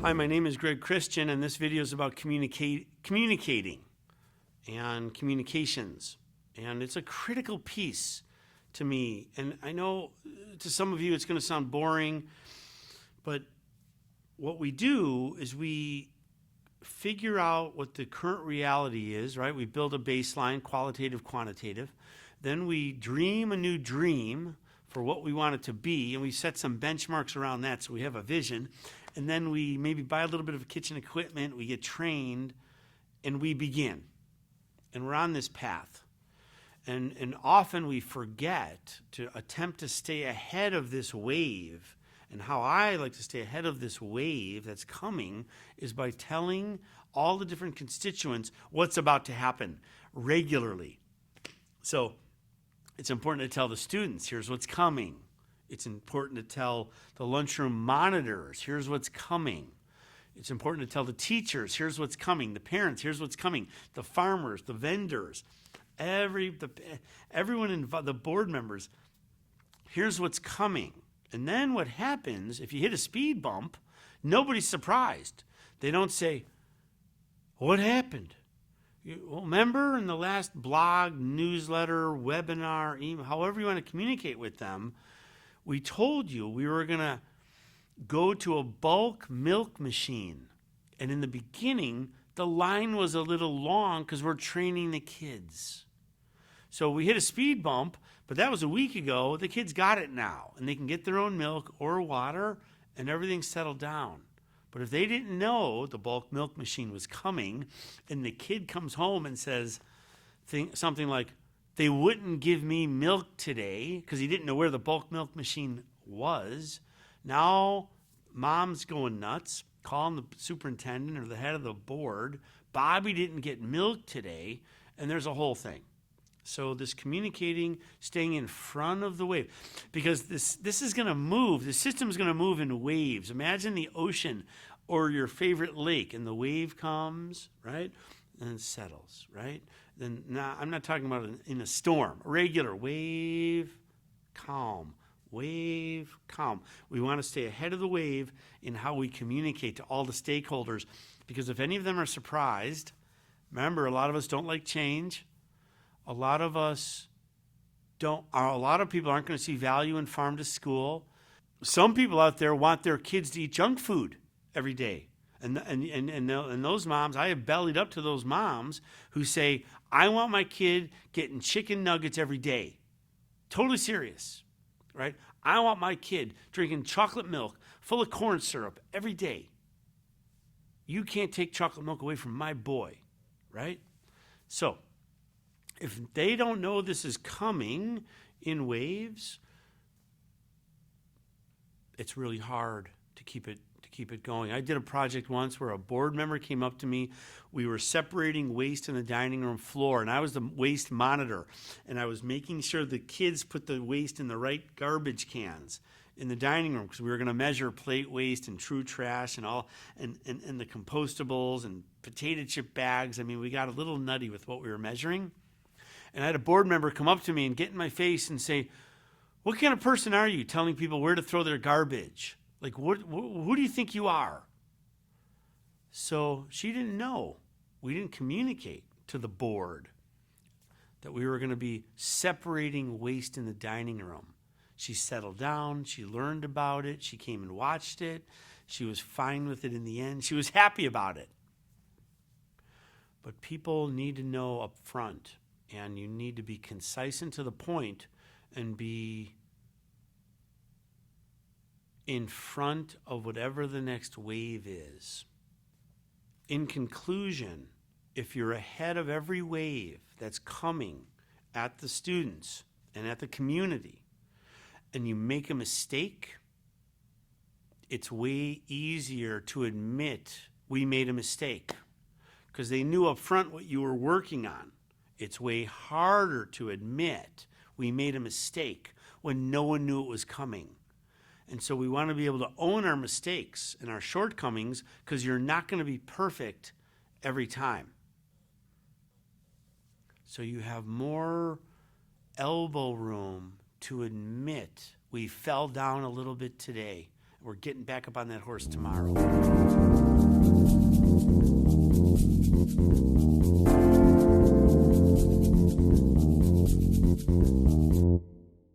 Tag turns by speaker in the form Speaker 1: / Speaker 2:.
Speaker 1: Hi, my name is Greg Christian, and this video is about communicating and communications. And it's a critical piece to me. And I know to some of you it's going to sound boring, but what we do is we figure out what the current reality is, right? We build a baseline, qualitative, quantitative. Then we dream a new dream for what we want it to be, and we set some benchmarks around that so we have a vision. And then we maybe buy a little bit of kitchen equipment, we get trained, and we begin. And we're on this path. And often we forget to attempt to stay ahead of this wave. And how I like to stay ahead of this wave that's coming is by telling all the different constituents what's about to happen regularly. So it's important to tell the students, here's what's coming. It's important to tell the lunchroom monitors, here's what's coming. It's important to tell the teachers, here's what's coming. The parents, here's what's coming. The farmers, the vendors, everyone involved, the board members, here's what's coming. And then what happens, if you hit a speed bump, nobody's surprised. They don't say, what happened? Well, remember in the last blog, newsletter, webinar, email, however you want to communicate with them, we told you we were going to go to a bulk milk machine. And in the beginning, the line was a little long because we're training the kids. So we hit a speed bump, but that was a week ago. The kids got it now, and they can get their own milk or water, and everything's settled down. But if they didn't know the bulk milk machine was coming, and the kid comes home and says something like, they wouldn't give me milk today because he didn't know where the bulk milk machine was. Now, mom's going nuts, calling the superintendent or the head of the board. Bobby didn't get milk today, and there's a whole thing. So this communicating, staying in front of the wave, because this is going to move. The system is going to move in waves. Imagine the ocean or your favorite lake, and the wave comes, right, and it settles, right? Then now I'm not talking about in a storm. Regular wave, calm, wave, calm. We want to stay ahead of the wave in how we communicate to all the stakeholders, because if any of them are surprised, remember, a lot of us don't like change. A lot of people aren't going to see value in farm to school. Some people out there want their kids to eat junk food every day. And those moms, I have bellied up to those moms who say, I want my kid getting chicken nuggets every day. Totally serious, right? I want my kid drinking chocolate milk full of corn syrup every day. You can't take chocolate milk away from my boy, right? So if they don't know this is coming in waves, it's really hard to keep it going. I did a project once where a board member came up to me. We were separating waste in the dining room floor, and I was the waste monitor, and I was making sure the kids put the waste in the right garbage cans in the dining room, because we were going to measure plate waste and true trash and all, and the compostables and potato chip bags. I mean, we got a little nutty with what we were measuring. And I had a board member come up to me and get in my face and say, what kind of person are you telling people where to throw their garbage? Like, who do you think you are? So she didn't know. We didn't communicate to the board that we were going to be separating waste in the dining room. She settled down. She learned about it. She came and watched it. She was fine with it in the end. She was happy about it. But people need to know up front, and you need to be concise and to the point and be in front of whatever the next wave is. In conclusion, if you're ahead of every wave that's coming at the students and at the community, and you make a mistake, it's way easier to admit we made a mistake because they knew up front what you were working on. It's way harder to admit we made a mistake when no one knew it was coming. And so we want to be able to own our mistakes and our shortcomings, because you're not going to be perfect every time. So you have more elbow room to admit we fell down a little bit today. We're getting back up on that horse tomorrow.